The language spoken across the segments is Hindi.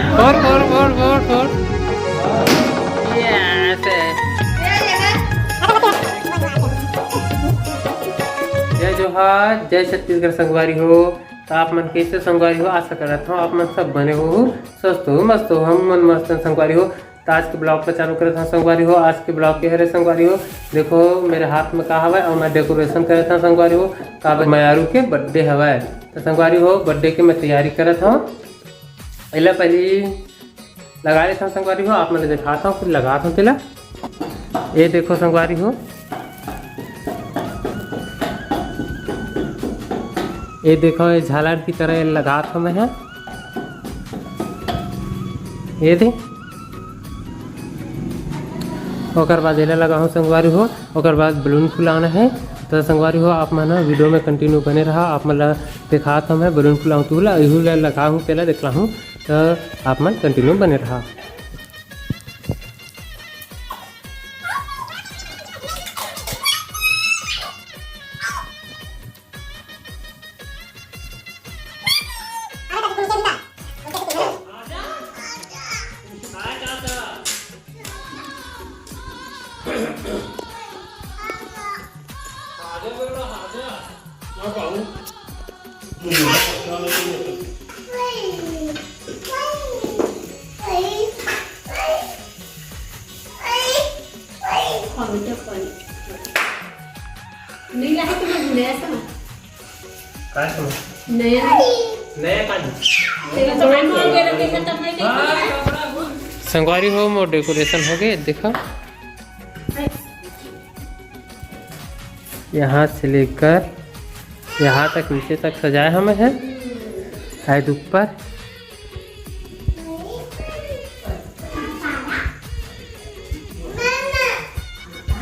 फोड़ ये ऐसे। जय जोहार, जय छत्तीसगढ़ संगवारी हो। तो आप मन कैसे संगवारी हो, आशा करता हूँ आप मन सब बने हो, स्वस्थ हो, मस्त हो, हम मन मस्त संगवारी हो। तो आज के ब्लॉग को चालू करता हूँ संगवारी हो। आज के ब्लॉग के हरे संगवारी हो, देखो मेरे हाथ में कहा हुआ है और मैं डेकोरेशन करता हूँ संगवारी हो। का मयारू के बर्थडे हवा है, तो संगवारी हो बर्थडे की मैं तैयारी करता हूँ। पहले लगा लेता हूँ संगवारी हो, आप मैंने दिखाता हूँ फिर लगाता हूँ तिला। ये देखो संगवारी हो, ये देखो ये झालर की तरह लगाता हूँ मैं है। ये दे ओकर बाद एला लगा हूँ संगवारी हो। ओकर बाद बलून फुलाना है। तो संगवारी हो आप मन वीडियो में कंटिन्यू बने रहा, आप मतलब दिखाता हूँ मैं बलून फुलाऊँ तो यही लगा हूँ पहले देखला हूँ, तो आप मन कंटिन्यू बने रहा। संगवारी हो मोर डेकोरेशन हो गए, देखो यहाँ से लेकर यहाँ तक नीचे तक सजाया हमें है शायद ऊपर।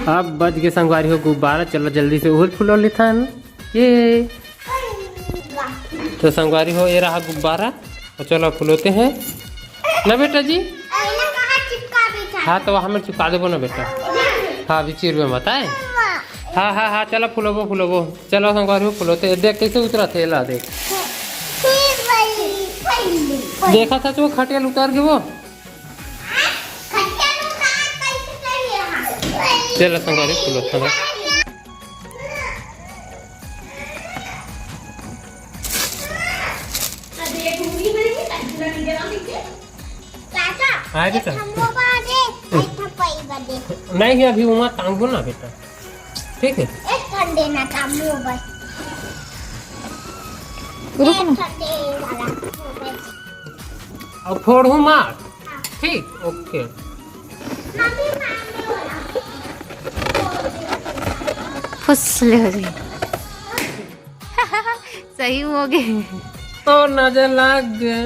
अब बज के संगवारी हो गुब्बारा, चलो जल्दी से उल फुलो लेता है ना ये। तो संगवारी हो ये रहा गुब्बारा, तो चलो फुलोते हैं ना बेटा जी। हाँ तो वहाँ में चिपका देबो ना बेटा। हाँ बिचिर में मत आए। हाँ हाँ हाँ चलो फुलोबो फुलोबो, चलो संगवारी हो फुलोते। देख कैसे उतरा थे, ला देख देखा था तो खटियाल उतार के वो। चलो संगवारी फुलोता है। नहीं अभी उमा टांगो ना बेटा, ठीक है। अब फोड़ू मार, ठीक ओके। फुसले हो गए सही हो गए तो नजर लग गए।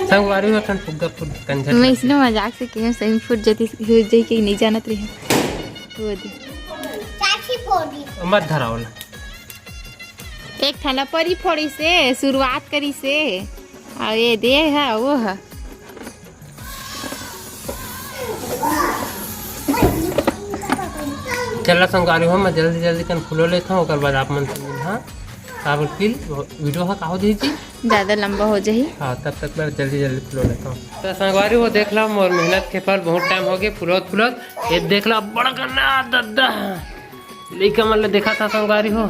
संगवारी हो ठन फुग्गा फुट कंजर। मैं इसने मजाक से कही सही फुट जाती हो जाई कि नहीं जानत रही वो दे चाची फोड़ी मत धरावला। एक थाना परी फोड़ी से शुरुआत करी से और ये दे है वो है। चला संगवारी हो मैं जल्दी जल्दी कन फुलो लेता हूँ, ओकर बाद आप मन से हाँ आप फिर वीडियो हाँ कहो दीजिए ज़्यादा लंबा हो जाए। हाँ तब तक मैं जल्दी जल्दी फुलो लेता हूँ। तो संगवारी हो देख ला मोर मेहनत के फल बहुत टाइम हो गए फुलोत फुलोत। ये देख ला बड़ा करना दद्दा लेकर मतलब देखा था संगवारी हो।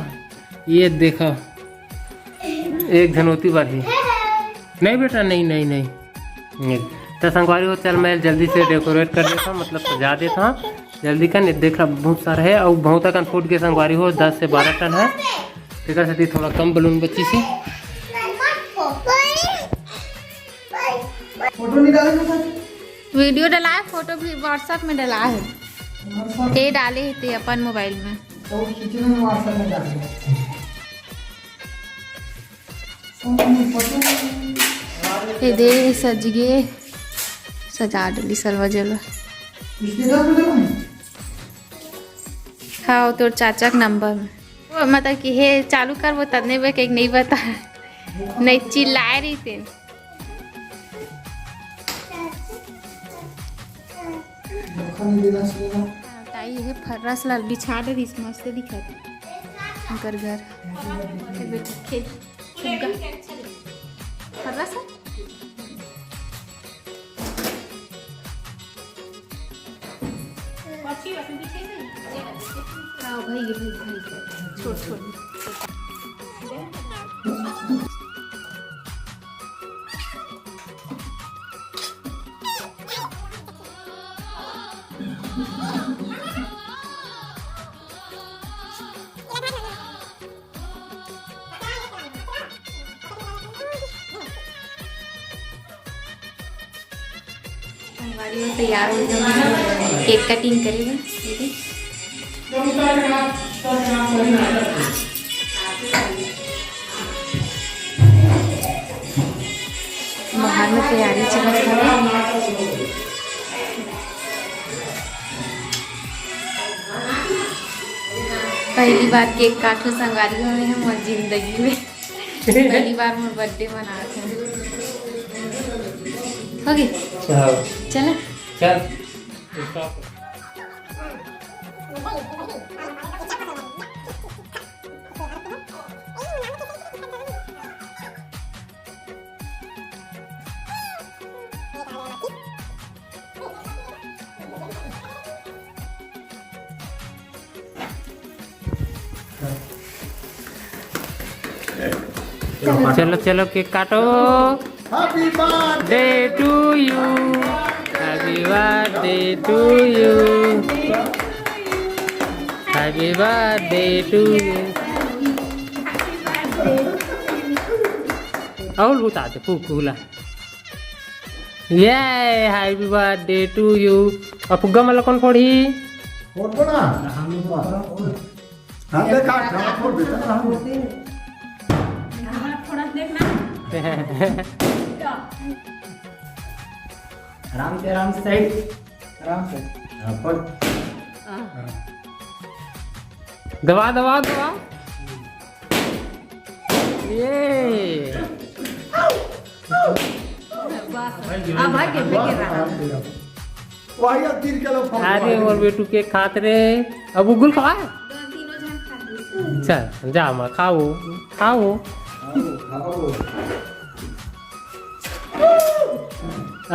ये देखो एक धनोती वाली नहीं बेटा, नहीं नहीं नहीं। तो संगवारी हो चल मैं जल्दी से डेकोरेट कर देता हूँ, मतलब सजा देता हूँ जल्दी का। देख ला बहुत सारा है और बहुत कन फूट के संगवारी हो 10 से 12 टन है। ठीक है थोड़ा कम बलून बच्ची से फोटो निकाले वीडियो डला है, फोटो भी व्हाट्सएप में डला है, ये डाले थे अपन मोबाइल में। तो खींचने में व्हाट्सएप में डाल ये दे सज गए, सजा डली सलवा जला। हाँ तोर चाचा का नंबर में मतलब कि हे चालू कर वो तदने में एक नहीं बता नहीं चिल्ला रही थे। ताई ये फर्रास लाल बिछा दे इस मस्त दिखत उनकर घर बेटा खेल खर्रा सा हाँ भाई छोड़ छोड़ तैयार हो जाओ केक कटिंग करेगा दीदी बाहर में तैयारी चल रही है पहली बार केक काटो संगवारी में हम जिंदगी में पहली बार मैं बर्थडे मना रहे हैं हो गई चला चल चलो चलो केक काटो happy birthday day to you happy birthday to you happy birthday to you और बुता दे फूला ये हैप्पी बर्थडे टू यू और फुग्गा मला कौन फोड़ी और बना हां देखा फोड़ देता आराम से साइड आराम से पर दबा दबा दबा ये वही 3 किलो अरे और बेटू के खात रे अब उगुल खा चल जा मा खाओ खाओ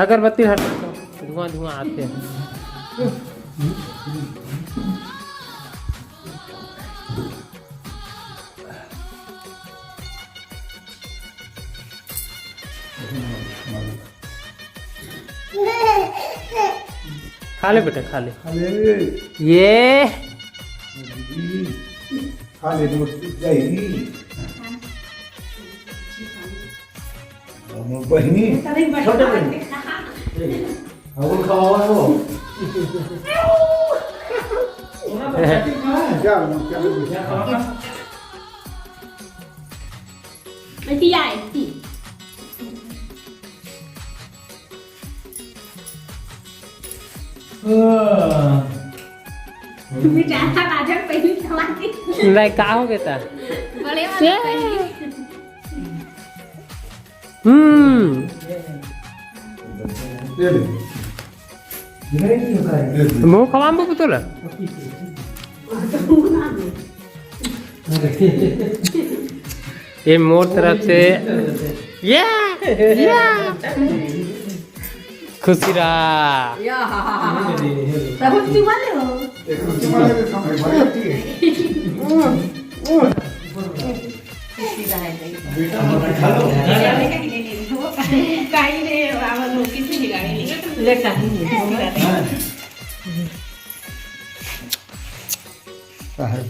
अगरबत्ती हटा दो धुआं धुआं आते हैं खा ले बेटा खा ले ये खाली जाएगी बहनी छोटे बहनी अब खावा वो क्या नहीं का हो गया बड़े वाले मुँह खवाम बो पुतला ये मोर तरफ से ये खुशी रहा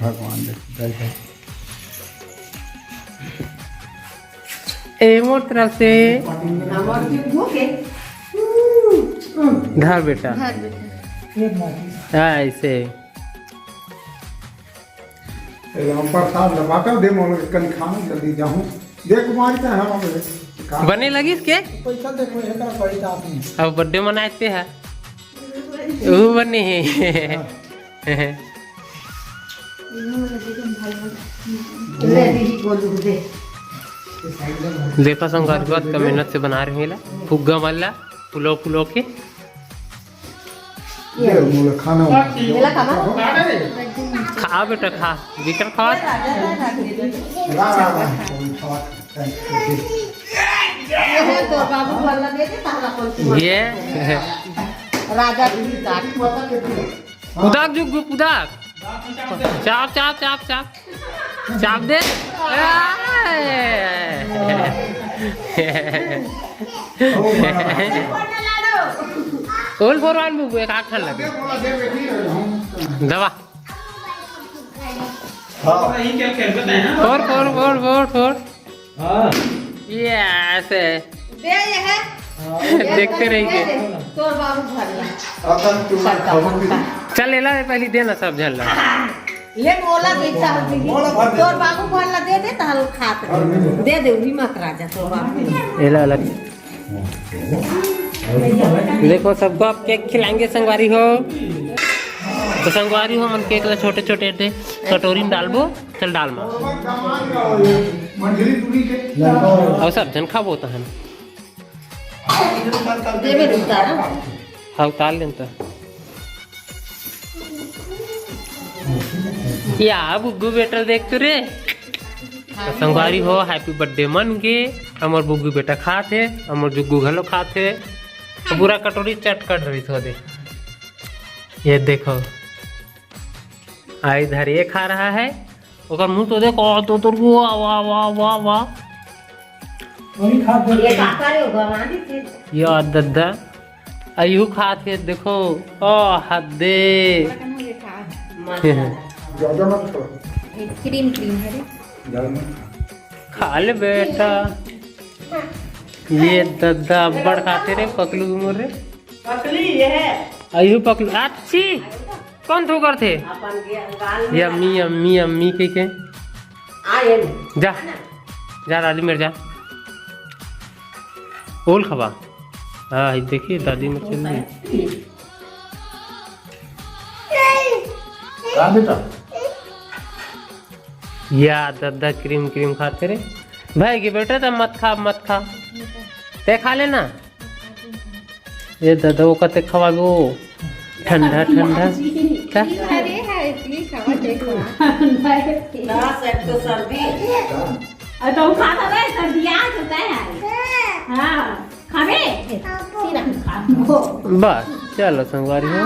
भगवान ए मोर तरफ से घर बेटा ऐसे प्रसाद बाटा दे मोल कल खाना जल्दी जाऊं देख मारते हैं हम बने लगी केक पैसा देखो एकरा पड़ी आप नहीं अब बर्थडे मनाते हैं वो बने हैं देखा संगार बहुत कम मेहनत से बना रहे हैं फुग्गा वाला फुलो फुलो के दे मोल खाना खा बेटा खा जिक्र खा तो बाबू वाला दे दे ताला खोल ये राजा की काट उदाक जुग उदाक चाप चाप चाप चाप चाप दे ओल फोरवान बुबु एक आठ लगे दवा four four four four four ये ऐसे दे ये है देखते रहिए तोर बाबू भर ला चल ले ला पहले देना सब झल ला ले मोला देखता हूं तोर बाबू भर ला दे दे ताल खात दे दे उही मत राजा तोर बाबू ये ला अलग देखो सबको आप केक खिलाएंगे संगवारी हो तो संगवारी हो मन केक ला छोटे छोटे कटोरी में डालबो चल डाल मा और सब जन खाबो तो हम देवे उतारा हाँ उतार लें तो या बुग्गू बेटा देख तो रे तो संगवारी हो हैप्पी बर्थडे मन के हमर बुग्गू बेटा खाते हमर जुग्गू घलो खाते तो पूरा कटोरी चट कर रही थो दे ये देखो इधर ये खा रहा है ओकर मुंह तो देखो तो वाह वाह वाह वाह वाह ये काका रे भगवान थे या दद्दा अयू खाते देखो ओ हदे ज्यादा मत छोड़ क्रीम क्रीम है रे खा ले बेटा ये दद्दा बड़ खाते रे पकलू मोर रे पकली ये है अयू पकलू अच्छी कौन थो करते अपन गाल यम्मी यम्मी यम्मी के आए जा जा दादी मेरे जा ओल खबा हाँ देखिए दादी में चल रही बेटा या दादा क्रीम क्रीम खाते रे भाई के बेटा तब मत खा ते खा लेना ये दादा वो कते खवाबो ठंडा ठंडा क्या अरे है इतनी खावा देखो ना सेट तो सर्दी तो खाता है सर्दियाँ होता है हाँ खावे बस चलो संगवारी हो